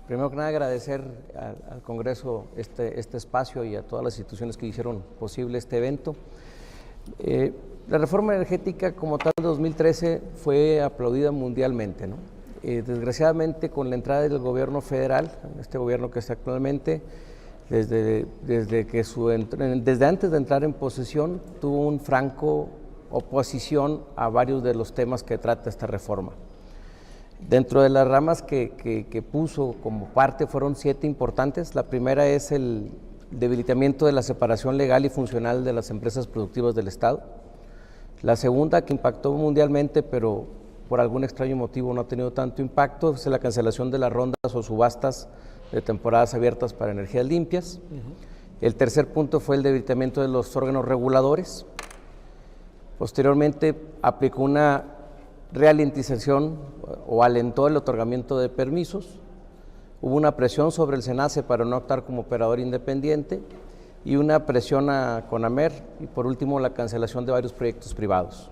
Primero que nada agradecer al Congreso este espacio y a todas las instituciones que hicieron posible este evento. La reforma energética como tal de 2013 fue aplaudida mundialmente, ¿no? Desgraciadamente con la entrada del gobierno federal, este gobierno que está actualmente, desde antes de entrar en posesión, tuvo un franco oposición a varios de los temas que trata esta reforma. Dentro de las ramas que puso como parte fueron 7 importantes. La primera es el debilitamiento de la separación legal y funcional de las empresas productivas del Estado. La segunda, que impactó mundialmente, pero por algún extraño motivo no ha tenido tanto impacto, es la cancelación de las rondas o subastas de temporadas abiertas para energías limpias. El tercer punto fue el debilitamiento de los órganos reguladores. Posteriormente aplicó una ralentización o alentó el otorgamiento de permisos. Hubo una presión sobre el SENACE para no actuar como operador independiente y una presión a CONAMER y por último la cancelación de varios proyectos privados.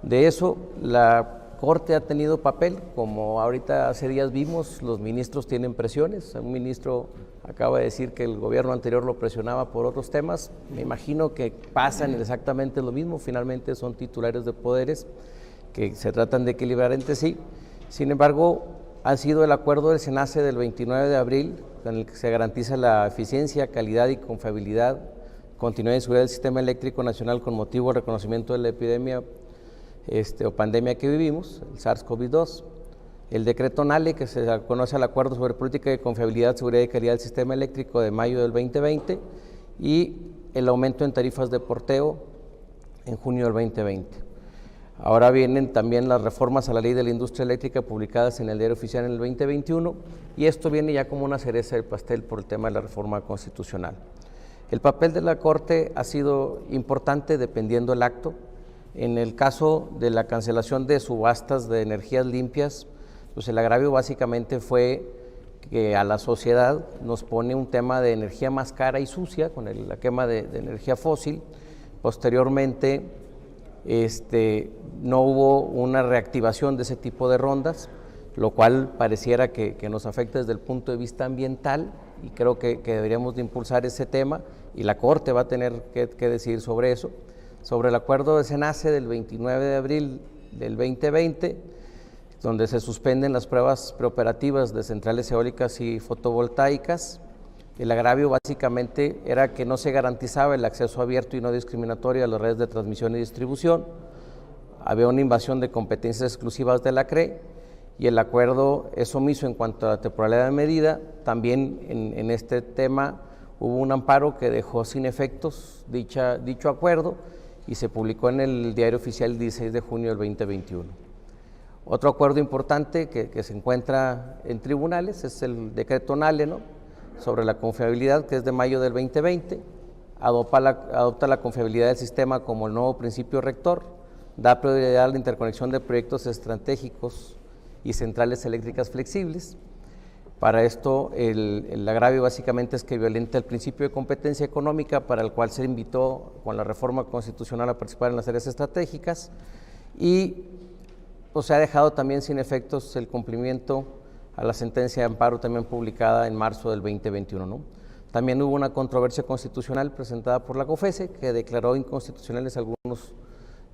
De eso la Corte ha tenido papel, como ahorita hace días vimos, los ministros tienen presiones. Un ministro acaba de decir que el gobierno anterior lo presionaba por otros temas. Me imagino que pasan exactamente lo mismo, finalmente son titulares de poderes que se tratan de equilibrar entre sí. Sin embargo, ha sido el acuerdo del SENACE del 29 de abril, en el que se garantiza la eficiencia, calidad y confiabilidad, continuidad y seguridad del sistema eléctrico nacional con motivo del reconocimiento de la epidemia o pandemia que vivimos, el SARS-CoV-2, el decreto NALE, que se conoce al Acuerdo sobre Política de Confiabilidad, Seguridad y Calidad del Sistema Eléctrico de mayo del 2020 y el aumento en tarifas de porteo en junio del 2020. Ahora vienen también las reformas a la Ley de la Industria Eléctrica publicadas en el Diario Oficial en el 2021 y esto viene ya como una cereza del pastel por el tema de la reforma constitucional. El papel de la Corte ha sido importante dependiendo del acto. En el caso de la cancelación de subastas de energías limpias, pues el agravio básicamente fue que a la sociedad nos pone un tema de energía más cara y sucia con la quema de energía fósil. Posteriormente, no hubo una reactivación de ese tipo de rondas, lo cual pareciera que nos afecta desde el punto de vista ambiental y creo que deberíamos de impulsar ese tema y la Corte va a tener que decidir sobre eso. Sobre el acuerdo de SENACE del 29 de abril del 2020, donde se suspenden las pruebas preoperativas de centrales eólicas y fotovoltaicas. El agravio básicamente era que no se garantizaba el acceso abierto y no discriminatorio a las redes de transmisión y distribución, había una invasión de competencias exclusivas de la CRE y el acuerdo es omiso en cuanto a la temporalidad de medida. También en este tema hubo un amparo que dejó sin efectos dicho acuerdo y se publicó en el Diario Oficial el 16 de junio del 2021. Otro acuerdo importante que se encuentra en tribunales es el decreto NALE, ¿no?, sobre la confiabilidad, que es de mayo del 2020, adopta la confiabilidad del sistema como el nuevo principio rector, da prioridad a la interconexión de proyectos estratégicos y centrales eléctricas flexibles. Para esto, el agravio básicamente es que violenta el principio de competencia económica para el cual se invitó con la reforma constitucional a participar en las áreas estratégicas y pues, se ha dejado también sin efectos el cumplimiento a la sentencia de amparo también publicada en marzo del 2021, ¿no? También hubo una controversia constitucional presentada por la COFESE que declaró inconstitucionales algunos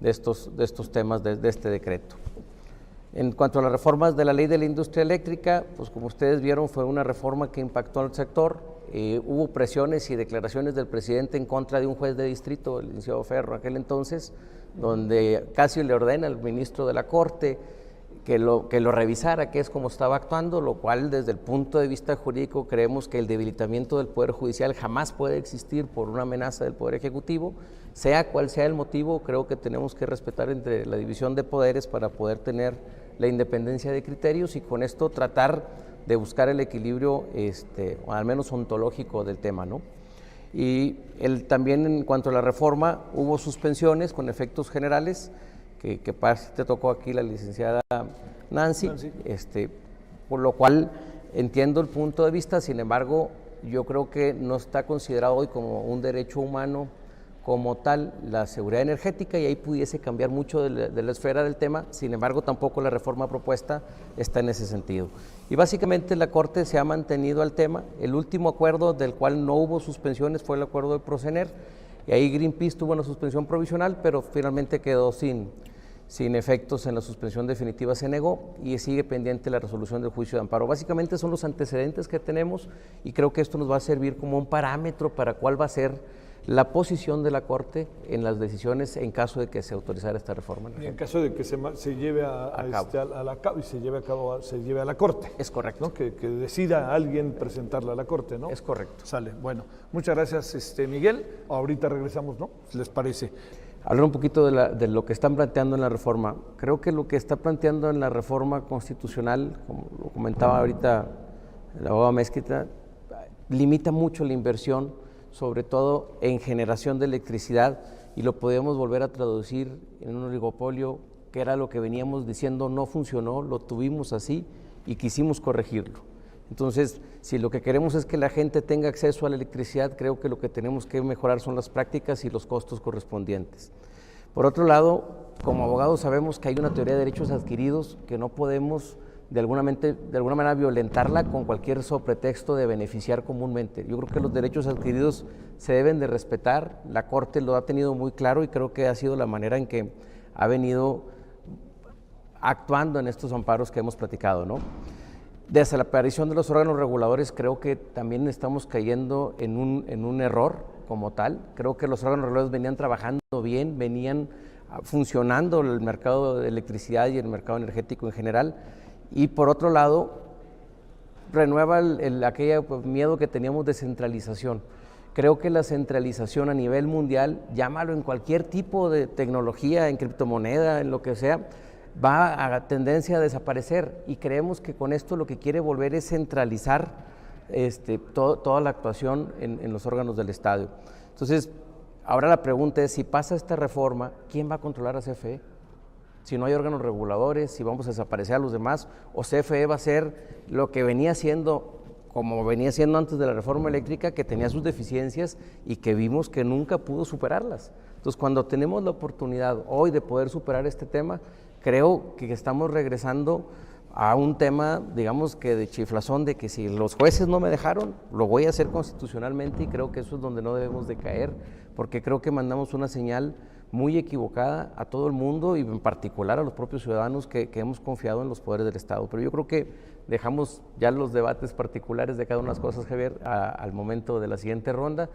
de estos temas de este decreto. En cuanto a las reformas de la Ley de la Industria Eléctrica, pues como ustedes vieron fue una reforma que impactó al sector. Hubo presiones y declaraciones del presidente en contra de un juez de distrito, el licenciado Ferro, aquel entonces, donde casi le ordena al ministro de la Corte que lo revisara, que es como estaba actuando, lo cual desde el punto de vista jurídico creemos que el debilitamiento del Poder Judicial jamás puede existir por una amenaza del Poder Ejecutivo, sea cual sea el motivo. Creo que tenemos que respetar entre la división de poderes para poder tener la independencia de criterios y con esto tratar de buscar el equilibrio, o al menos ontológico del tema, ¿no? Y también en cuanto a la reforma hubo suspensiones con efectos generales, que te tocó aquí la licenciada Nancy. Por lo cual entiendo el punto de vista, sin embargo, yo creo que no está considerado hoy como un derecho humano como tal la seguridad energética y ahí pudiese cambiar mucho de la esfera del tema. Sin embargo, tampoco la reforma propuesta está en ese sentido. Y básicamente la Corte se ha mantenido al tema. El último acuerdo del cual no hubo suspensiones fue el acuerdo de Procener, y ahí Greenpeace tuvo una suspensión provisional, pero finalmente quedó sin efectos en la suspensión definitiva, se negó y sigue pendiente la resolución del juicio de amparo. Básicamente son los antecedentes que tenemos y creo que esto nos va a servir como un parámetro para cuál va a ser la posición de la Corte en las decisiones en caso de que se autorizara esta reforma. Y en caso de que se lleve se lleve a la Corte. Es correcto. ¿No? Que decida alguien presentarla a la Corte, ¿no? Es correcto. Sale. Bueno, muchas gracias, Miguel. Ahorita regresamos, ¿no? ¿Les parece? Hablar un poquito de lo que están planteando en la reforma. Creo que lo que está planteando en la reforma constitucional, como lo comentaba ahorita el abogado Mezquita, limita mucho la inversión, sobre todo en generación de electricidad, y lo podemos volver a traducir en un oligopolio, que era lo que veníamos diciendo no funcionó, lo tuvimos así y quisimos corregirlo. Entonces, si lo que queremos es que la gente tenga acceso a la electricidad, creo que lo que tenemos que mejorar son las prácticas y los costos correspondientes. Por otro lado, como abogados sabemos que hay una teoría de derechos adquiridos que no podemos de alguna manera violentarla con cualquier sobretexto de beneficiar comúnmente. Yo creo que los derechos adquiridos se deben de respetar, la Corte lo ha tenido muy claro y creo que ha sido la manera en que ha venido actuando en estos amparos que hemos platicado, ¿no? Desde la aparición de los órganos reguladores creo que también estamos cayendo en un error como tal. Creo que los órganos reguladores venían trabajando bien, venían funcionando el mercado de electricidad y el mercado energético en general. Y por otro lado, renueva aquel miedo que teníamos de centralización. Creo que la centralización a nivel mundial, llámalo en cualquier tipo de tecnología, en criptomoneda, en lo que sea, va a tendencia a desaparecer y creemos que con esto lo que quiere volver es centralizar toda la actuación en los órganos del Estado. Entonces, ahora la pregunta es, si pasa esta reforma, ¿quién va a controlar a CFE? Si no hay órganos reguladores, si vamos a desaparecer a los demás, o CFE va a ser lo que venía siendo, como venía siendo antes de la reforma eléctrica, que tenía sus deficiencias y que vimos que nunca pudo superarlas. Entonces, cuando tenemos la oportunidad hoy de poder superar este tema, creo que estamos regresando a un tema, digamos que de chiflazón, de que si los jueces no me dejaron, lo voy a hacer constitucionalmente, y creo que eso es donde no debemos de caer, porque creo que mandamos una señal muy equivocada a todo el mundo y en particular a los propios ciudadanos que hemos confiado en los poderes del Estado. Pero yo creo que dejamos ya los debates particulares de cada una de las cosas, Javier, al momento de la siguiente ronda.